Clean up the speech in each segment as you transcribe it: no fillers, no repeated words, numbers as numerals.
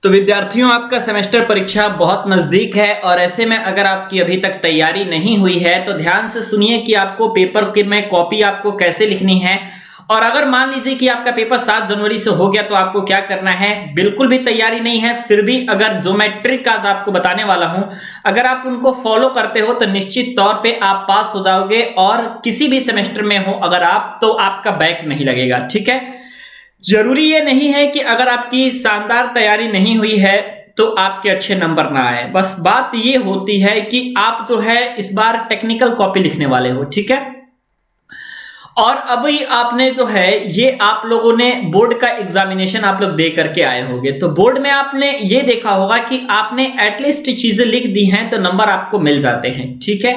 तो विद्यार्थियों, आपका सेमेस्टर परीक्षा बहुत नजदीक है और ऐसे में अगर आपकी अभी तक तैयारी नहीं हुई है तो ध्यान से सुनिए कि आपको पेपर की में कॉपी आपको कैसे लिखनी है। और अगर मान लीजिए कि आपका पेपर 7 जनवरी से हो गया तो आपको क्या करना है। बिल्कुल भी तैयारी नहीं है, फिर भी अगर जो मैं ट्रिक आज आपको बताने वाला हूं, अगर आप उनको फॉलो करते हो तो निश्चित तौर पे आप पास हो जाओगे और किसी भी सेमेस्टर में हो अगर आप, तो आपका बैक नहीं लगेगा। ठीक है, जरूरी ये नहीं है कि अगर आपकी शानदार तैयारी नहीं हुई है तो आपके अच्छे नंबर ना आए। बस बात ये होती है कि आप जो है इस बार टेक्निकल कॉपी लिखने वाले हो। ठीक है, और अभी आपने जो है ये आप लोगों ने बोर्ड का एग्जामिनेशन आप लोग दे करके आए होंगे, तो बोर्ड में आपने ये देखा होगा कि आपने एटलीस्ट चीजें लिख दी हैं तो नंबर आपको मिल जाते हैं। ठीक है,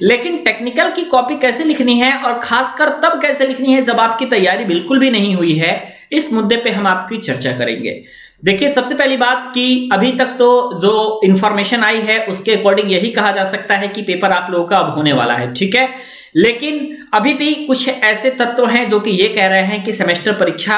लेकिन टेक्निकल की कॉपी कैसे लिखनी है और खासकर तब कैसे लिखनी है जब आपकी तैयारी बिल्कुल भी नहीं हुई है, इस मुद्दे पे हम आपकी चर्चा करेंगे। देखिए, सबसे पहली बात कि अभी तक तो जो इंफॉर्मेशन आई है उसके अकॉर्डिंग यही कहा जा सकता है कि पेपर आप लोगों का अब होने वाला है। ठीक है, लेकिन अभी भी कुछ ऐसे तत्व हैं जो कि ये कह रहे हैं कि सेमेस्टर परीक्षा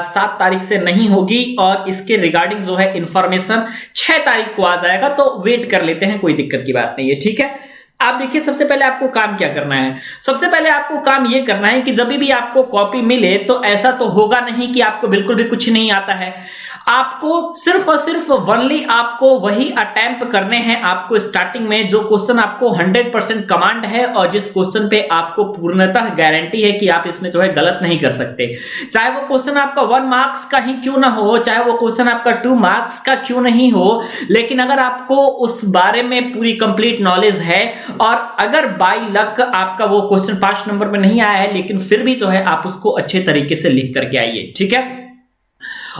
7 तारीख से नहीं होगी और इसके रिगार्डिंग जो है इंफॉर्मेशन 6 तारीख को आ जाएगा, तो वेट कर लेते हैं, कोई दिक्कत की बात नहीं है। ठीक है, आप देखिए, सबसे पहले आपको काम क्या करना है। सबसे पहले आपको काम यह करना है कि जब भी आपको कॉपी मिले तो ऐसा तो होगा नहीं कि आपको बिल्कुल भी कुछ नहीं आता है। आपको सिर्फ और सिर्फ वनली आपको वही अटेम्प्ट करने हैं। आपको स्टार्टिंग में जो क्वेश्चन आपको 100% कमांड है और जिस क्वेश्चन पे आपको पूर्णतः गारंटी है कि आप इसमें जो है गलत नहीं कर सकते, चाहे वो क्वेश्चन आपका 1 मार्क्स का ही क्यों ना हो, चाहे वो क्वेश्चन आपका 2 मार्क्स का क्यों नहीं हो, लेकिन अगर आपको उस बारे में पूरी कंप्लीट नॉलेज है और अगर बाय लक आपका वो क्वेश्चन 5 नंबर में नहीं आया है, लेकिन फिर भी जो है आप उसको अच्छे तरीके से लिख करके आइए। ठीक है,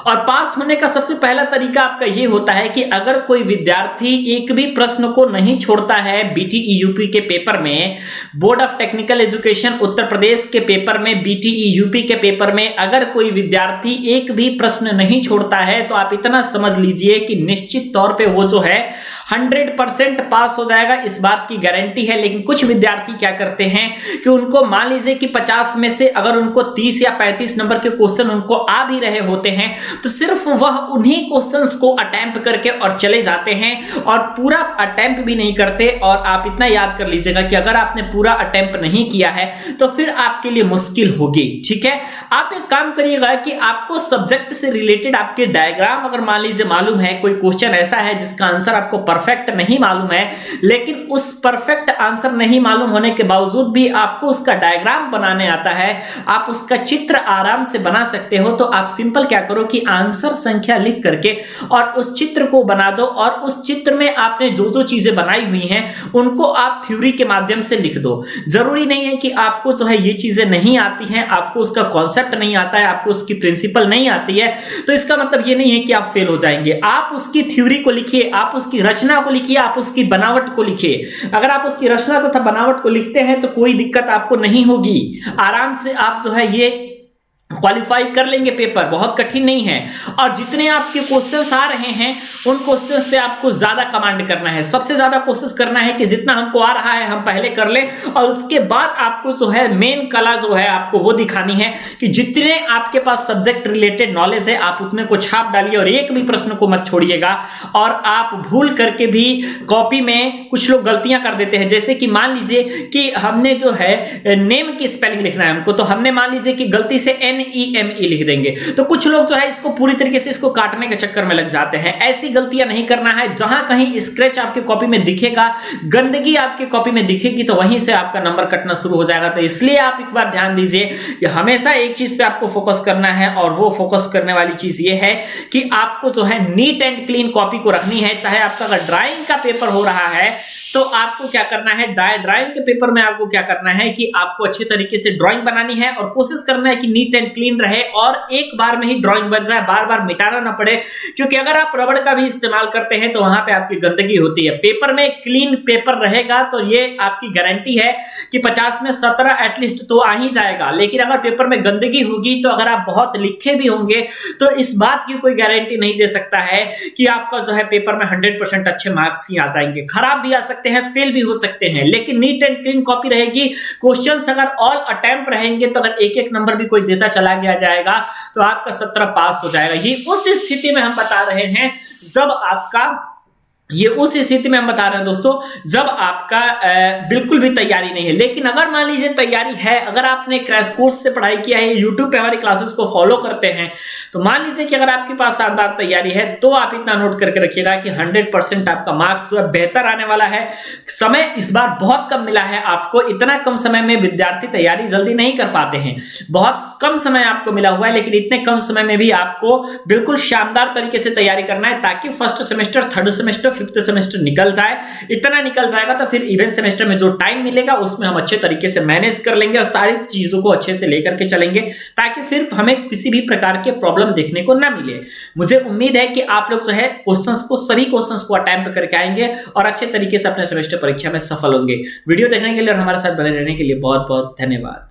और पास होने का सबसे पहला तरीका आपका यह होता है कि अगर कोई विद्यार्थी एक भी प्रश्न को नहीं छोड़ता है बीटीई यूपी के पेपर में, board of technical education Uttar Pradesh के पेपर में, बीटीई यूपी के पेपर में अगर कोई विद्यार्थी एक भी प्रश्न नहीं छोड़ता है तो आप इतना समझ लीजिए कि निश्चित तौर पे वो जो है 100% पास हो जाएगा, इस बात की गारंटी है। लेकिन कुछ विद्यार्थी क्या करते हैं कि उनको मान लीजिए कि 50 में से अगर उनको 30 या 35 नंबर के क्वेश्चन उनको आ भी रहे होते हैं तो सिर्फ वह उन्हीं क्वेश्चंस को अटेम्प्ट करके और चले जाते हैं और पूरा अटेम्प्ट भी नहीं करते। और आप इतना याद कर लीजिएगा कि अगर आपने पूरा अटेम्प्ट नहीं किया है तो फिर आपके लिए मुश्किल होगी। ठीक है, आप एक काम करिएगा कि आपको सब्जेक्ट से रिलेटेड आपके डायग्राम अगर मान लीजिए मालूम है, कोई क्वेश्चन ऐसा है जिसका आंसर आपको परफेक्ट नहीं मालूम है, लेकिन उस परफेक्ट आंसर नहीं मालूम होने के बावजूद भी आपको उसका डायग्राम बनाने आता है, आप उसका चित्र आराम से बना सकते हो, तो आप सिंपल क्या करो कि आंसर संख्या लिख करके और उस चित्र को बना दो और उस चित्र में आपने जो जो चीजें बनाई हुई हैं उनको आप थ्योरी के माध्यम से लिख दो। जरूरी नहीं है कि आपको जो है ये चीजें नहीं आती हैं, आपको उसका कॉन्सेप्ट नहीं आता है, आपको उसकी प्रिंसिपल नहीं आती है, तो इसका मतलब ये नहीं है कि आप फेल हो जाएंगे। आप उसकी थ्योरी को लिखिए, आप उसकी रचना को लिखिए, आप उसकी बनावट को लिखिए। अगर आप उसकी रचना तथा बनावट को लिखते हैं तो कोई दिक्कत आपको नहीं होगी, आराम से आप जो है ये क्वालिफाई कर लेंगे। पेपर बहुत कठिन नहीं है और जितने आपके क्वेश्चंस आ रहे हैं उन क्वेश्चंस पे आपको ज्यादा कमांड करना है, सबसे ज्यादा कोशिश करना है कि जितना हमको आ रहा है हम पहले कर लें और उसके बाद आपको जो है मेन कला जो है आपको वो दिखानी है कि जितने आपके पास सब्जेक्ट रिलेटेड नॉलेज है आप उतने को छाप डालिए और एक भी प्रश्न को मत छोड़िएगा। और आप भूल करके भी कॉपी में कुछ लोग गलतियां कर देते हैं, जैसे कि मान लीजिए कि हमने जो है नेम की स्पेलिंग लिखना है हमको, तो हमने मान लीजिए कि गलती से NEME लिख देंगे, तो कुछ लोग जो है इसको पूरी तरीके से इसको काटने के चक्कर में लग जाते हैं। ऐसी गलतियां नहीं करना है। जहां कहीं स्क्रैच आपकी कॉपी में दिखेगा, गंदगी आपकी कॉपी में दिखेगी, तो वहीं से आपका नंबर कटना शुरू हो जाएगा। तो इसलिए आप एक बार ध्यान दीजिए कि हमेशा एक चीज पे आपको फोकस करना है और वो फोकस करने वाली चीज ये है कि आपको जो है नीट एंड क्लीन कॉपी को रखनी है। चाहे आपका अगर ड्राइंग का पेपर हो रहा है तो आपको क्या करना है, ड्राइंग के पेपर में आपको क्या करना है कि आपको अच्छे तरीके से ड्राइंग बनानी है और कोशिश करना है कि नीट एंड क्लीन रहे और एक बार में ही ड्राइंग बन जाए, बार बार मिटाना ना पड़े। क्योंकि अगर आप रबड़ का भी इस्तेमाल करते हैं तो वहां पे आपकी गंदगी होती है। पेपर में क्लीन पेपर रहेगा तो ये आपकी गारंटी है कि 50 में 17 एटलीस्ट तो आ ही जाएगा। लेकिन अगर पेपर में गंदगी होगी तो अगर आप बहुत लिखे भी होंगे तो इस बात की कोई गारंटी नहीं दे सकता है कि आपका जो है पेपर में 100% अच्छे मार्क्स ही आ जाएंगे। खराब भी आ सकते हैं, फेल भी हो सकते हैं, लेकिन नीट एंड क्लीन कॉपी रहेगी। क्वेश्चंस अगर ऑल अटेम्प्ट रहेंगे तो अगर एक एक नंबर भी कोई देता चला गया जाएगा तो आपका 17 पास हो जाएगा। ये उस स्थिति में हम बता रहे हैं जब आपका ये उस स्थिति में हम बता रहे हैं दोस्तों जब आपका बिल्कुल भी तैयारी नहीं है। लेकिन अगर मान लीजिए तैयारी है, अगर आपने क्रैश कोर्स से पढ़ाई किया है, यूट्यूब पे हमारी क्लासेस को फॉलो करते हैं, तो मान लीजिए कि अगर आपके पास शानदार तैयारी है तो आप इतना नोट करके रखिएगा कि 100% आपका मार्क्स बेहतर आने वाला है। समय इस बार बहुत कम मिला है आपको, इतना कम समय में विद्यार्थी तैयारी जल्दी नहीं कर पाते हैं, बहुत कम समय आपको मिला हुआ है, लेकिन इतने कम समय में भी आपको बिल्कुल शानदार तरीके से तैयारी करना है ताकि first semester, third semester, fifth semester निकल जाए। इतना निकल जाएगा तो फिर इवेंट सेमेस्टर में जो टाइम मिलेगा उसमें हम अच्छे तरीके से मैनेज कर लेंगे और सारी चीजों को अच्छे से लेकर के चलेंगे ताकि फिर हमें किसी भी प्रकार के प्रॉब्लम देखने को ना मिले। मुझे उम्मीद है कि आप लोग जो है सभी क्वेश्चंस को अटेम्प्ट करके आएंगे और अच्छे तरीके से अपने सेमेस्टर परीक्षा में सफल होंगे। वीडियो देखने के लिए और हमारे साथ बने रहने के लिए बहुत बहुत धन्यवाद।